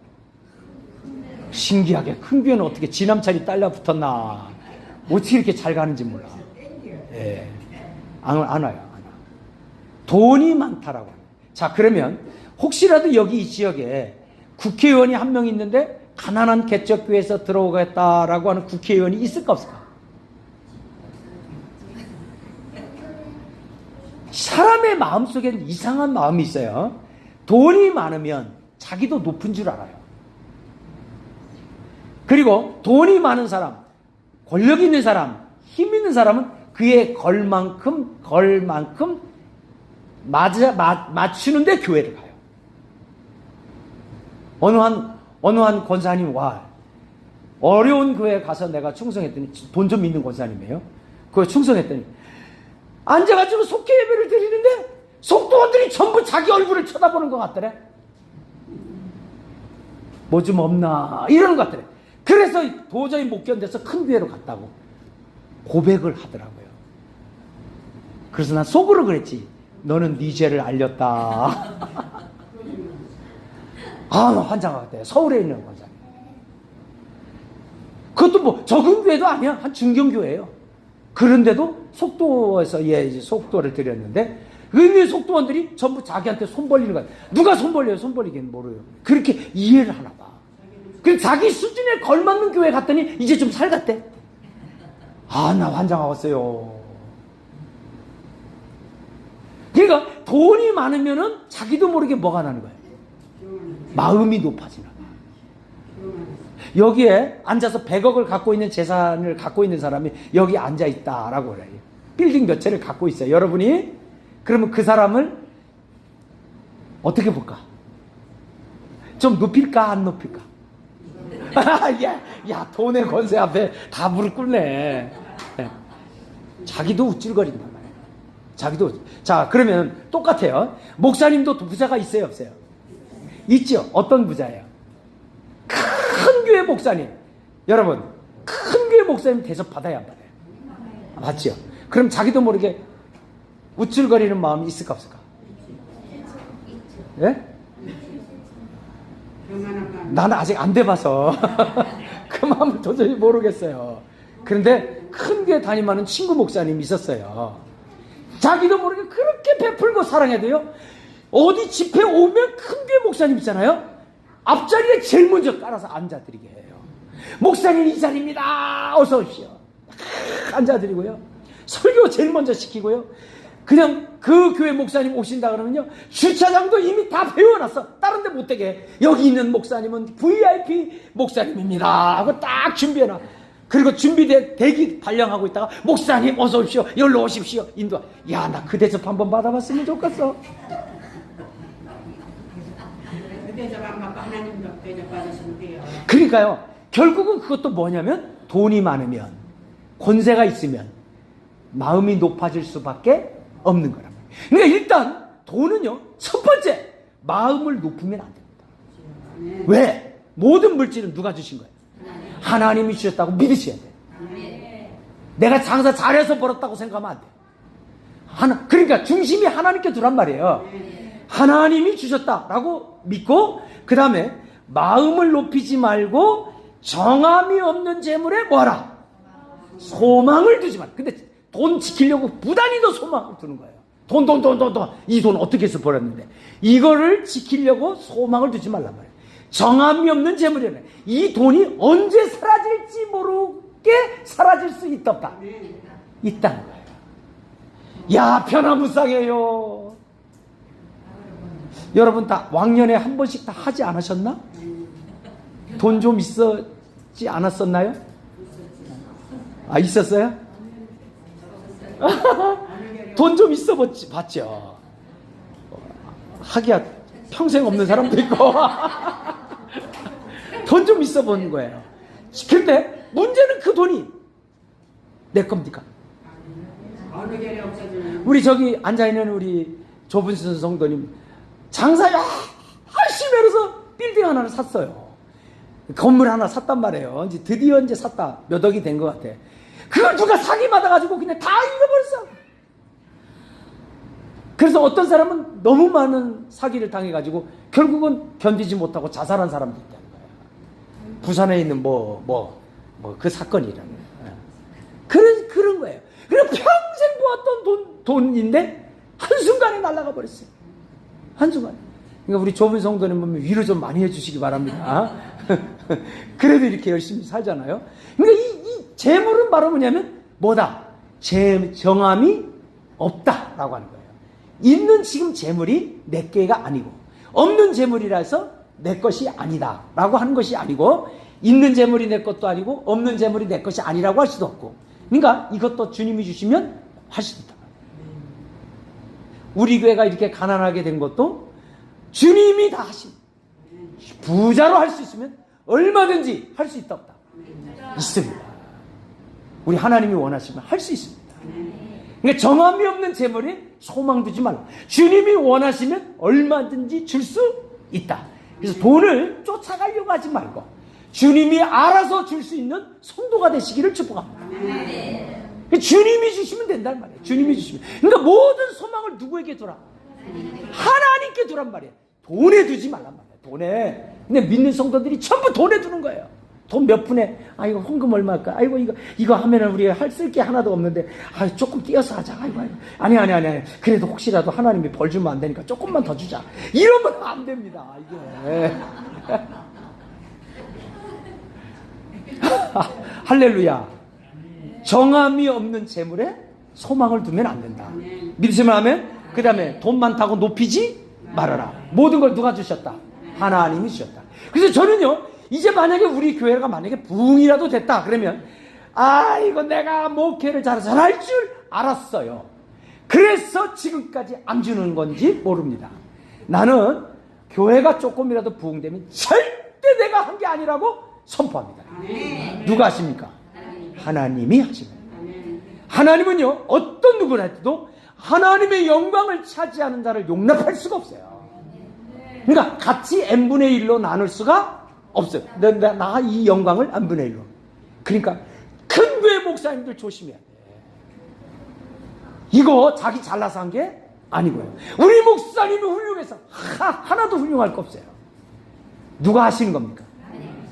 신기하게 큰 교회는 어떻게 지남찰이 딸려 붙었나, 어떻게 이렇게 잘 가는지 몰라. 예. 안 와요. 돈이 많다라고. 자, 그러면 혹시라도 여기 이 지역에 국회의원이 한 명 있는데 가난한 개척교회에서 들어오겠다라고 하는 국회의원이 있을까 없을까? 사람의 마음속에는 이상한 마음이 있어요. 돈이 많으면 자기도 높은 줄 알아요. 그리고 돈이 많은 사람, 권력 있는 사람, 힘 있는 사람은 그에 걸 만큼 맞추는데 교회를 가요. 어느 한 권사님, 와, 어려운 교회에 가서 내가 충성했더니, 돈 좀 있는 권사님이에요. 그거 충성했더니 앉아가지고 속죄 예배를 드리는데 속도원들이 전부 자기 얼굴을 쳐다보는 것 같더래. 뭐 좀 없나 이러는 것 같더래. 그래서 도저히 못 견뎌서 큰 교회로 갔다고 고백을 하더라고요. 그래서 난 속으로 그랬지. 너는 네 죄를 알렸다. 아, 나 환장하겠다. 서울에 있는 권사님. 그것도 뭐 적은 교회도 아니야. 한 중견교회예요. 그런데도 속도에서 이제 속도를 드렸는데 의미 속도원들이 전부 자기한테 손 벌리는 거야. 누가 손 벌려요? 손 벌리기는 모르요. 그렇게 이해를 하나 봐. 그래서 자기 수준에 걸맞는 교회 갔더니 이제 좀 살갔대. 아, 나 환장하겠어요. 그러니까 돈이 많으면은 자기도 모르게 뭐가 나는 거야? 마음이 높아지나 봐. 여기에 앉아서 100억을 갖고 있는 재산을 갖고 있는 사람이 여기 앉아 있다라고 그래요. 빌딩 몇 채를 갖고 있어요. 여러분이 그러면 그 사람을 어떻게 볼까? 좀 높일까 안 높일까? 야, 돈의 권세 앞에 다 무릎 꿇네. 네. 자기도 우쭐거린단 말이에요. 자기도. 자, 그러면 똑같아요. 목사님도 부자가 있어요, 없어요? 있죠. 어떤 부자예요? 큰 교회 목사님. 여러분, 큰 교회 목사님 대접 받아야 안 받아요? 맞죠? 그럼 자기도 모르게 우쭐거리는 마음이 있을까 없을까? 예? 나는 아직 안 돼봐서 그 마음을 도저히 모르겠어요. 그런데 큰 교회 담임하는 친구 목사님이 있었어요. 자기도 모르게 그렇게 베풀고 사랑해도요, 어디 집회 오면 큰 교회 목사님 있잖아요. 앞자리에 제일 먼저 깔아서 앉아드리게 해요. 목사님 이 자리입니다. 어서 오십시오. 앉아드리고요. 설교 제일 먼저 시키고요. 그냥 그 교회 목사님 오신다 그러면요, 주차장도 이미 다 배워놨어. 다른 데 못 되게. 여기 있는 목사님은 VIP 목사님입니다 하고 딱 준비해놔. 그리고 대기 발령하고 있다가 목사님 어서 오십시오. 여기로 오십시오. 인도. 야, 나 그 대접 한번 받아봤으면 좋겠어. 그러니까요, 결국은 그것도 뭐냐면 돈이 많으면, 권세가 있으면 마음이 높아질 수밖에 없는 거란 말이에요. 그러니까 일단 돈은요, 첫 번째 마음을 높이면 안 됩니다. 왜? 모든 물질은 누가 주신 거예요? 하나님이 주셨다고 믿으셔야 돼요. 내가 장사 잘해서 벌었다고 생각하면 안 돼요. 그러니까 중심이 하나님께 두란 말이에요. 하나님이 주셨다라고 믿고, 그 다음에 마음을 높이지 말고 정함이 없는 재물에 뭐하라? 소망을 두지 마라. 근데 돈 지키려고 부단히 더 소망을 두는 거예요. 돈. 이 돈 어떻게 해서 벌었는데. 이거를 지키려고 소망을 두지 말란 말이에요. 정함이 없는 재물이네. 이 돈이 언제 사라질지 모르게 사라질 수 있다. 있다는 거예요. 야, 변화무쌍해요. 여러분 다 왕년에 한 번씩 다 하지 않으셨나? 돈 좀 있었지 않았었나요? 아, 있었어요? 돈 좀 있어 봤죠. 하기야 평생 없는 사람도 있고 돈 좀 있어 본 거예요. 그런데 문제는 그 돈이 내 겁니까? 어느 결이 없어지는. 우리 저기 앉아있는 우리 조분순 성도님 장사 열심히 해서 빌딩 하나를 샀어요. 건물 하나 샀단 말이에요. 이제 드디어 이제 샀다. 몇 억이 된 것 같아. 그걸 누가 사기 받아가지고 그냥 다 잃어버렸어. 그래서 어떤 사람은 너무 많은 사기를 당해가지고 결국은 견디지 못하고 자살한 사람도 있다는 거예요. 부산에 있는 그 사건이라는 거예요. 그런 거예요. 그리고 평생 모았던 돈인데 한순간에 날아가 버렸어요. 한순간에. 그러니까 우리 좁은 성도님 보면 위로 좀 많이 해주시기 바랍니다. 그래도 이렇게 열심히 살잖아요. 그러니까 이 재물은 바로 뭐냐면 뭐다? 정함이 없다라고 하는 거예요. 있는 지금 재물이 내 게가 아니고 없는 재물이라서 내 것이 아니다라고 하는 것이 아니고 있는 재물이 내 것도 아니고 없는 재물이 내 것이 아니라고 할 수도 없고 그러니까 이것도 주님이 주시면 할 수 있다. 우리 교회가 이렇게 가난하게 된 것도 주님이 다 하신 부자로 할 수 있으면 얼마든지 할 수 있다 없다? 있습니다. 우리 하나님이 원하시면 할 수 있습니다. 그러니까 정함이 없는 재물에 소망 두지 말라. 주님이 원하시면 얼마든지 줄 수 있다. 그래서 돈을 쫓아가려고 하지 말고 주님이 알아서 줄 수 있는 성도가 되시기를 축복합니다. 주님이 주시면 된단 말이에요. 주님이 주시면. 그러니까 모든 소망을 누구에게 두라? 하나님께 두란 말이에요. 돈에 두지 말란 말이에요. 돈에. 근데 믿는 성도들이 전부 돈에 두는 거예요. 돈 몇 푼에, 이거 헌금 얼마일까? 아이고, 이거 하면은 우리가 쓸 게 하나도 없는데, 조금 띄어서 하자. 아이고. 아니. 그래도 혹시라도 하나님이 벌 주면 안 되니까 조금만 더 주자. 이러면 안 됩니다. 이게. 할렐루야. 정함이 없는 재물에 소망을 두면 안 된다. 믿으시면 하면, 그 다음에 돈 많다고 높이지 말아라. 모든 걸 누가 주셨다? 하나님이 주셨다. 그래서 저는요, 이제 만약에 우리 교회가 만약에 부흥이라도 됐다 그러면 이거 내가 목회를 잘할 줄 알았어요. 그래서 지금까지 안 주는 건지 모릅니다. 나는 교회가 조금이라도 부흥되면 절대 내가 한 게 아니라고 선포합니다. 누가 하십니까? 하나님이 하십니다. 하나님은요, 어떤 누구나 해도 하나님의 영광을 차지하는 자를 용납할 수가 없어요. 그러니까 같이 n분의 1로 나눌 수가 없어요. 나 이 영광을 n분의 1로. 그러니까 큰 교회 목사님들 조심해야 돼. 이거 자기 잘나서 한 게 아니고요. 우리 목사님이 훌륭해서 하나도 훌륭할 거 없어요. 누가 하시는 겁니까?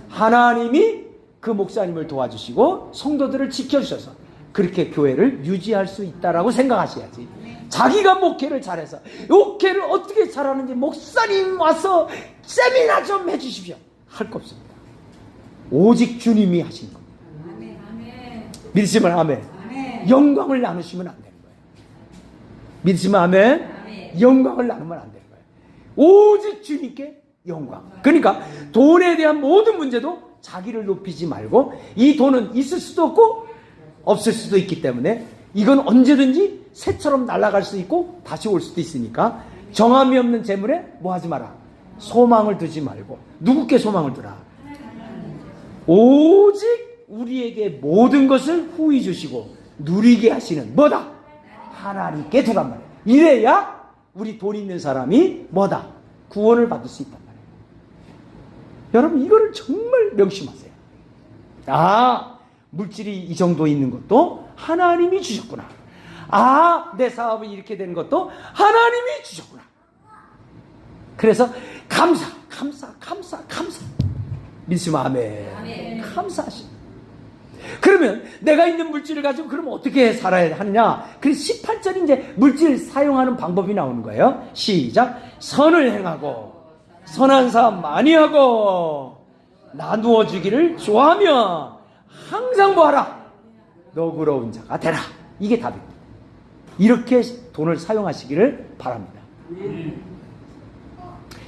하나님이 그 목사님을 도와주시고 성도들을 지켜주셔서 그렇게 교회를 유지할 수 있다라고 생각하셔야지. 자기가 목회를 잘해서 목회를 어떻게 잘하는지 목사님 와서 세미나 좀 해주십시오. 할 거 없습니다. 오직 주님이 하신 겁니다. 믿으시면 아멘. 영광을 나누시면 안 되는 거예요. 믿으시면 아멘. 영광을 나누면 안 되는 거예요. 오직 주님께 영광. 그러니까 돈에 대한 모든 문제도 자기를 높이지 말고 이 돈은 있을 수도 없고 없을 수도 있기 때문에 이건 언제든지 새처럼 날아갈 수 있고 다시 올 수도 있으니까 정함이 없는 재물에 뭐 하지 마라. 소망을 두지 말고 누구께 소망을 두라. 오직 우리에게 모든 것을 후히 주시고 누리게 하시는 뭐다? 하나님께 두란 말이에요. 이래야 우리 돈 있는 사람이 뭐다? 구원을 받을 수 있단 말이에요. 여러분 이거를 정말 명심하세요. 물질이 이 정도 있는 것도 하나님이 주셨구나. 내 사업이 이렇게 되는 것도 하나님이 주셨구나. 그래서 감사. 믿으시면 아멘. 감사하십니다. 그러면 내가 있는 물질을 가지고 그러면 어떻게 살아야 하느냐? 그래서 18절에 이제 물질 사용하는 방법이 나오는 거예요. 시작. 선을 행하고 선한 사업 많이 하고 나누어 주기를 좋아하며 항상 뭐하라? 너그러운 자가 되라. 이게 답입니다. 이렇게 돈을 사용하시기를 바랍니다.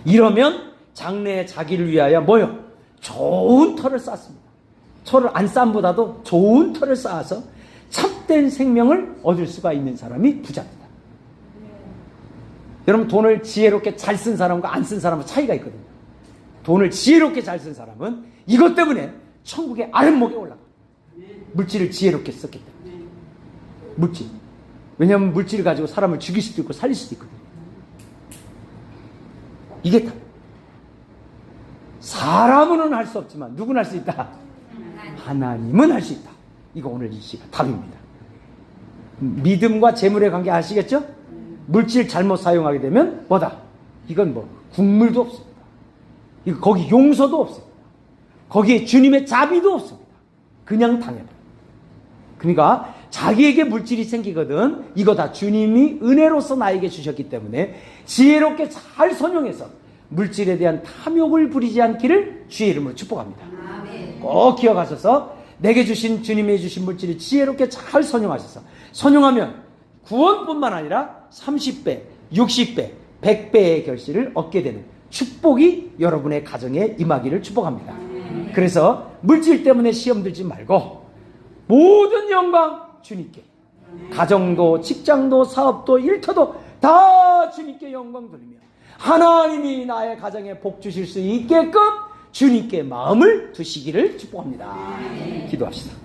이러면 장래에 자기를 위하여 뭐요? 좋은 터를 쌓습니다. 터를 안 쌓음보다도 좋은 터를 쌓아서 참된 생명을 얻을 수가 있는 사람이 부자입니다. 여러분 돈을 지혜롭게 잘 쓴 사람과 안 쓴 사람은 차이가 있거든요. 돈을 지혜롭게 잘 쓴 사람은 이것 때문에 천국의 아랫목에 올라가. 물질을 지혜롭게 썼기 때문에. 물질. 왜냐하면 물질을 가지고 사람을 죽일 수도 있고 살릴 수도 있거든요. 이게 답. 사람은 할 수 없지만 누구는 할 수 있다? 하나님은 할 수 있다. 이거 오늘 이 시간 답입니다. 믿음과 재물의 관계 아시겠죠? 물질 잘못 사용하게 되면 뭐다? 이건 뭐 국물도 없습니다. 이거 거기 용서도 없습니다. 거기에 주님의 자비도 없습니다. 그냥 당해요. 그러니까 자기에게 물질이 생기거든 이거 다 주님이 은혜로서 나에게 주셨기 때문에 지혜롭게 잘 선용해서 물질에 대한 탐욕을 부리지 않기를 주의 이름으로 축복합니다. 꼭 기억하셔서 내게 주신 주님이 주신 물질을 지혜롭게 잘 선용하셔서 선용하면 구원뿐만 아니라 30배, 60배, 100배의 결실을 얻게 되는 축복이 여러분의 가정에 임하기를 축복합니다. 그래서 물질 때문에 시험 들지 말고 모든 영광 주님께, 가정도 직장도 사업도 일터도 다 주님께 영광 돌리며 하나님이 나의 가정에 복 주실 수 있게끔 주님께 마음을 두시기를 축복합니다. 기도합시다.